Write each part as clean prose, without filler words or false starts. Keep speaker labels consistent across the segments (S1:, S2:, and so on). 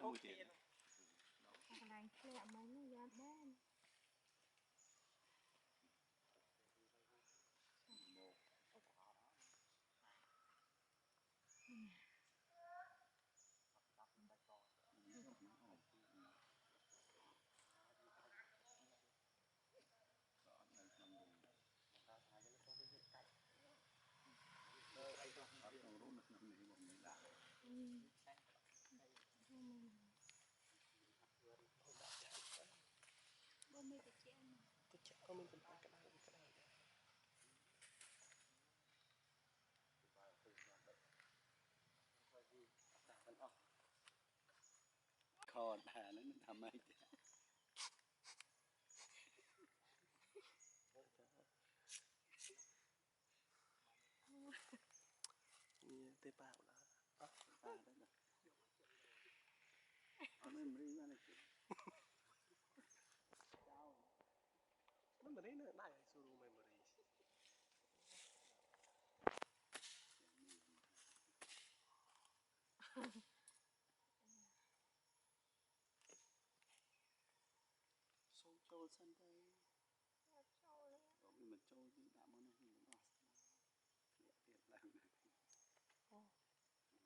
S1: mùi tiền
S2: lại lẹ mấy nó ra đen bố mẹ cái chị em
S3: tôi chắc có mình cần phải cái này
S1: còn bà nóทำไม
S3: như tê bạo là memory nữa đại suru memory sâu trâu sân đây mình trâu chứ đã món này mình bỏ lẹ tiệt làm này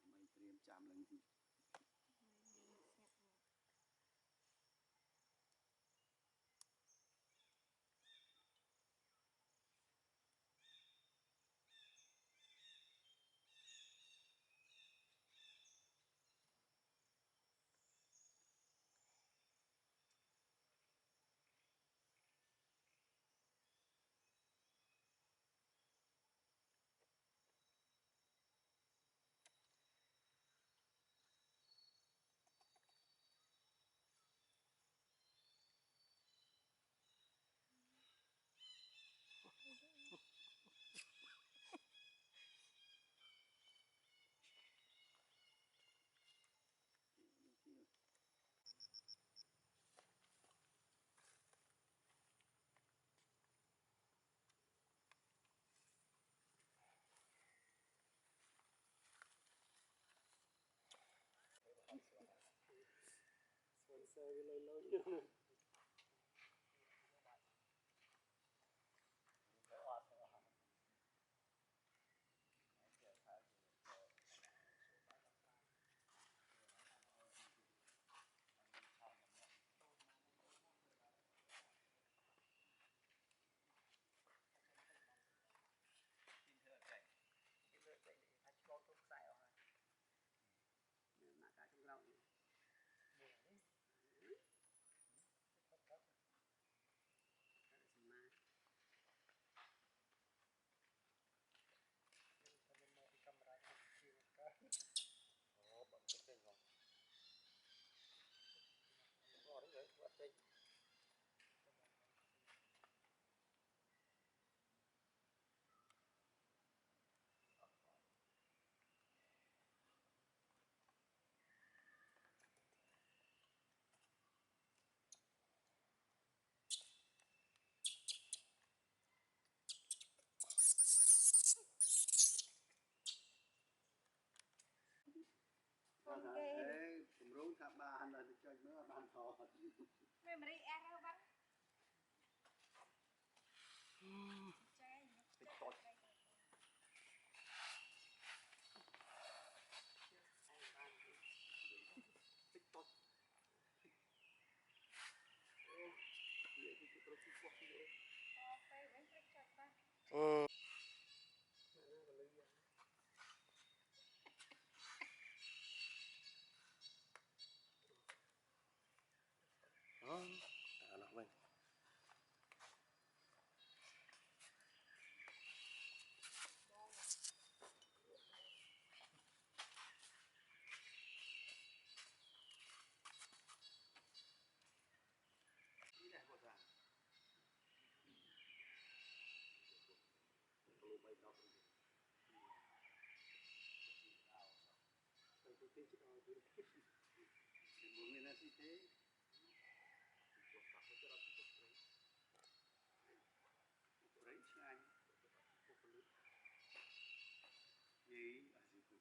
S3: mày tiêm chạm lần gì sponsor cái lâu lâu
S1: cả trong lòngผมรู้ทำบ้านเลยจะเมื่อบ้านทอด
S2: ไม่มาได้แอร์แล้วบ้าง
S3: ติดต้นติดต้นโอ้เดี๋ยวที่ตัวที่พวกนี้nó mình
S1: muốn nên là thế đấy anh gì ở gì cũng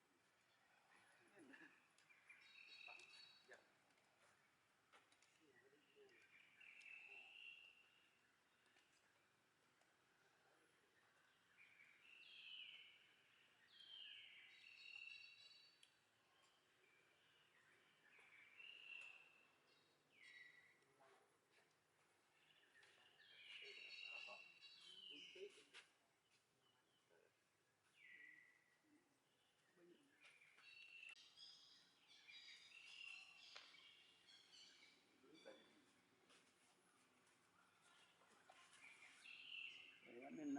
S1: mình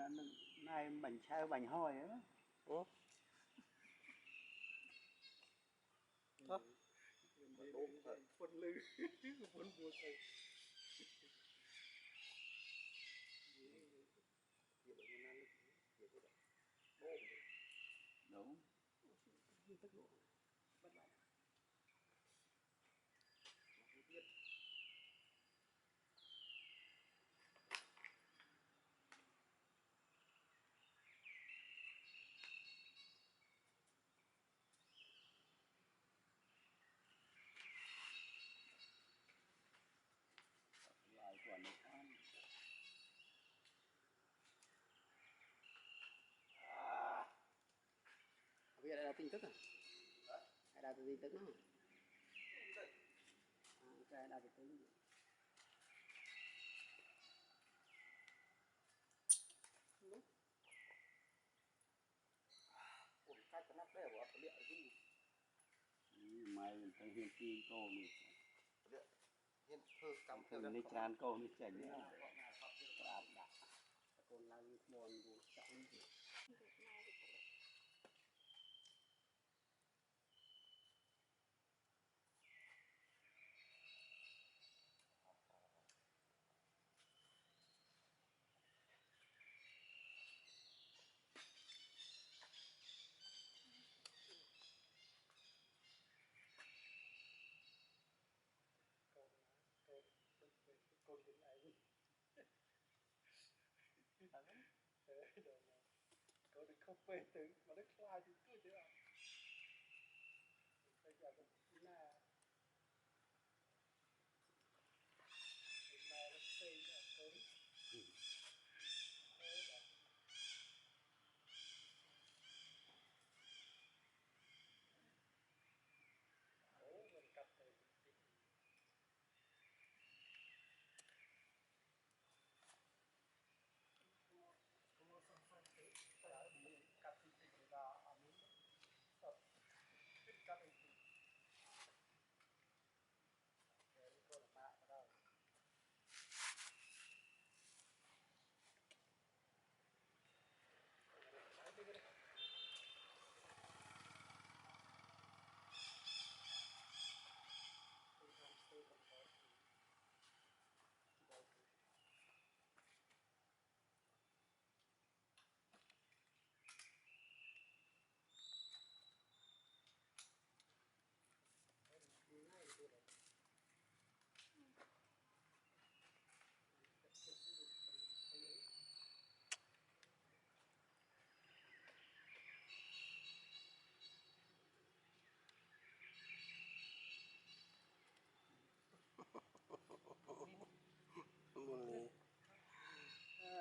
S1: nay bánh sao bánh hôi á.
S3: Ủa? Hả?
S1: Quân lư quân buồn thầy đúng lại quản an
S3: Bây giờ là tin tức à? Hay là tin tức nó? Cái là tin tức. Ủa, cái nắp đây của địa gì?
S1: mày mình thấy hiện tiền cô mình
S3: Hiện thơ cầm theo
S1: mình đi tràn cô mình chảy nữa
S3: còn là mòn của trọng gì?
S1: cô được không về từ mà nó khai thì cứ thế à bây giờ cũng là nó xây ra cô mình cắt từ cắt từ từ là anh tập cắt từ từ để cô là bạn ở đâu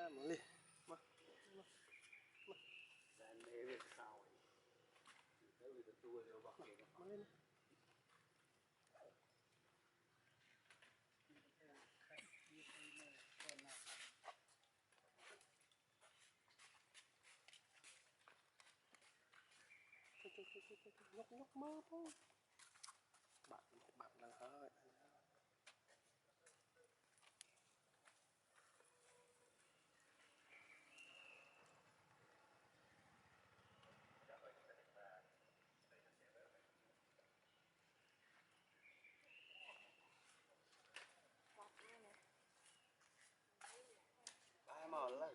S3: Muốn đi.
S1: dan để sau tới bây giờ tôi đều bọc cái
S3: Muốn lên. Nhóc mơ thôi. Bạn là hơi.
S1: ba mòn lên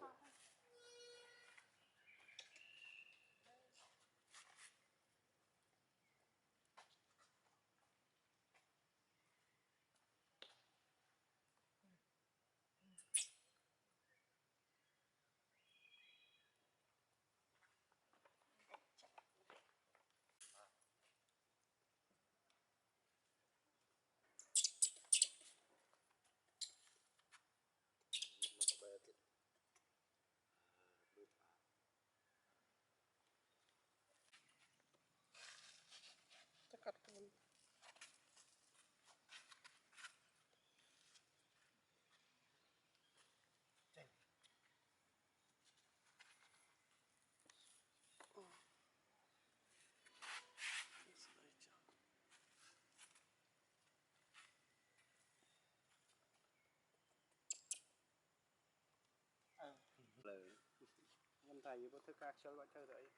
S3: tại vì có thức các chơi gọi chơi đấy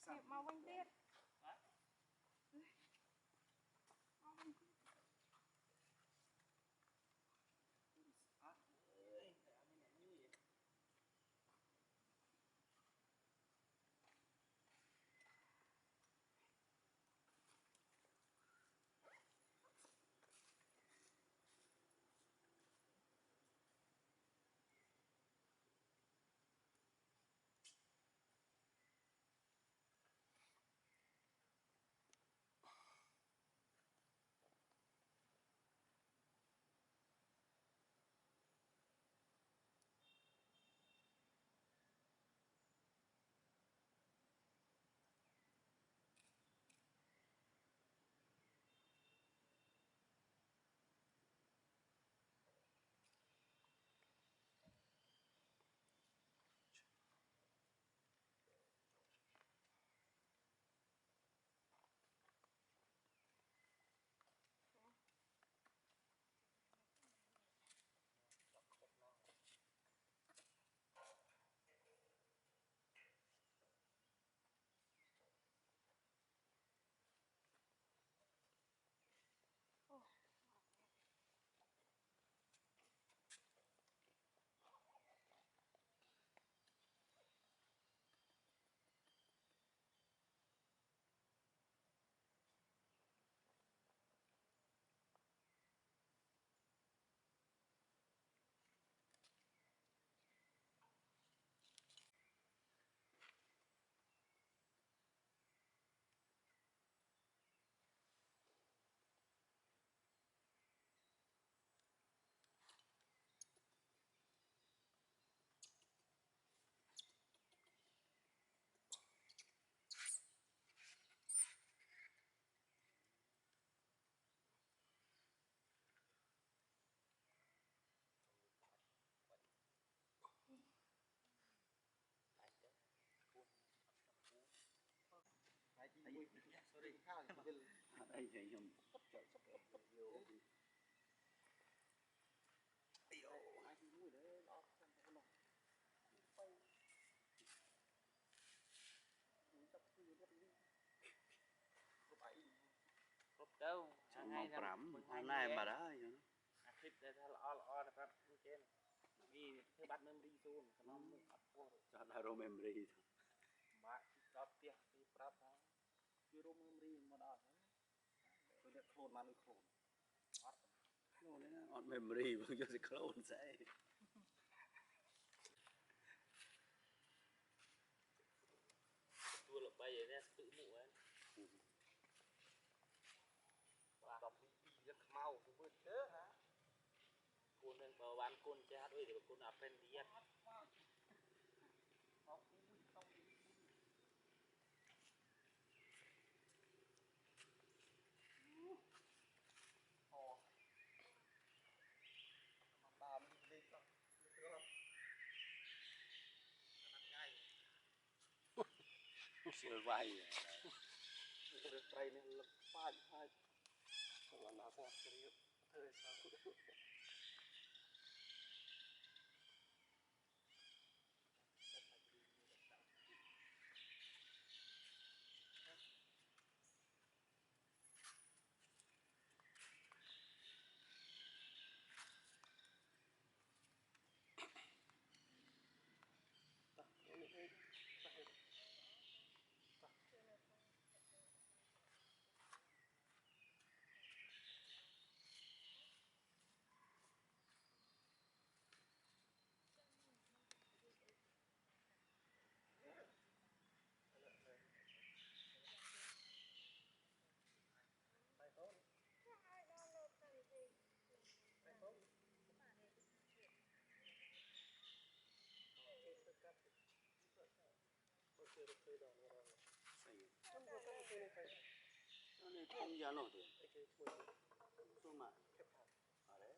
S2: Hẹp màu quanh tiết.
S3: đây thì nhầm
S4: đâu
S3: chẳng mong rắm hôm nay mà đó
S4: clip đây là o là phát trên vì thứ bắt mình đi xuống nó mới bắt qua
S3: cho là room memory
S4: mà đọc tiếc thì prap nó chứ room memory mà đó tôi đã clone mà nó clone
S3: on memory vẫn cho sẽ clone sẽ
S4: tôi là bây giờ nè tự mụ ấy và đọc đi rất mau cũng vượt thế hả con đang bảo bán con cha đôi thì con áp lên đi ăn
S3: sửa vai
S4: cái trai này là phai phai
S3: là nó sẽ serious thời sao nó này không giá nổi thì số mà ở đấy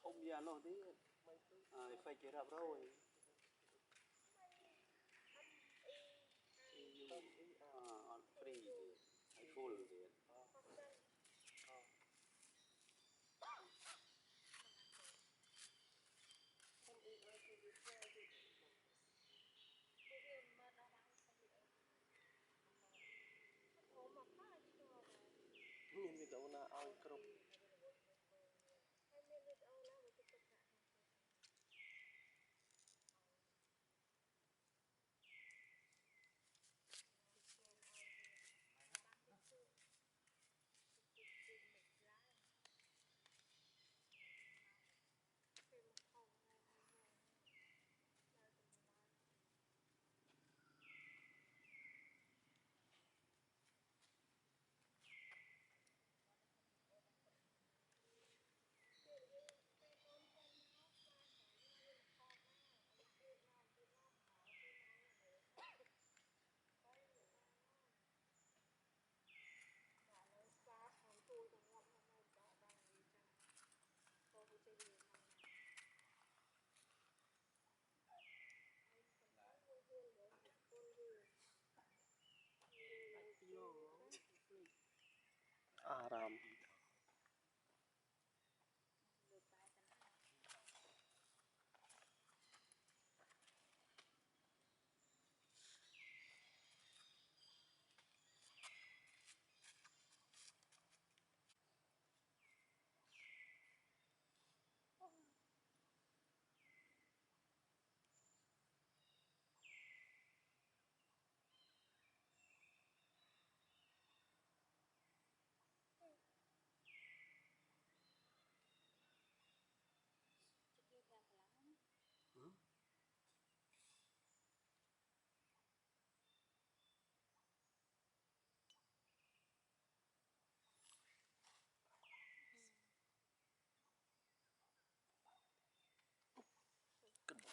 S3: không giá nổi thì phải chế ra rồi on free thì full thì វីដេអូណាឲ្យគ្រប់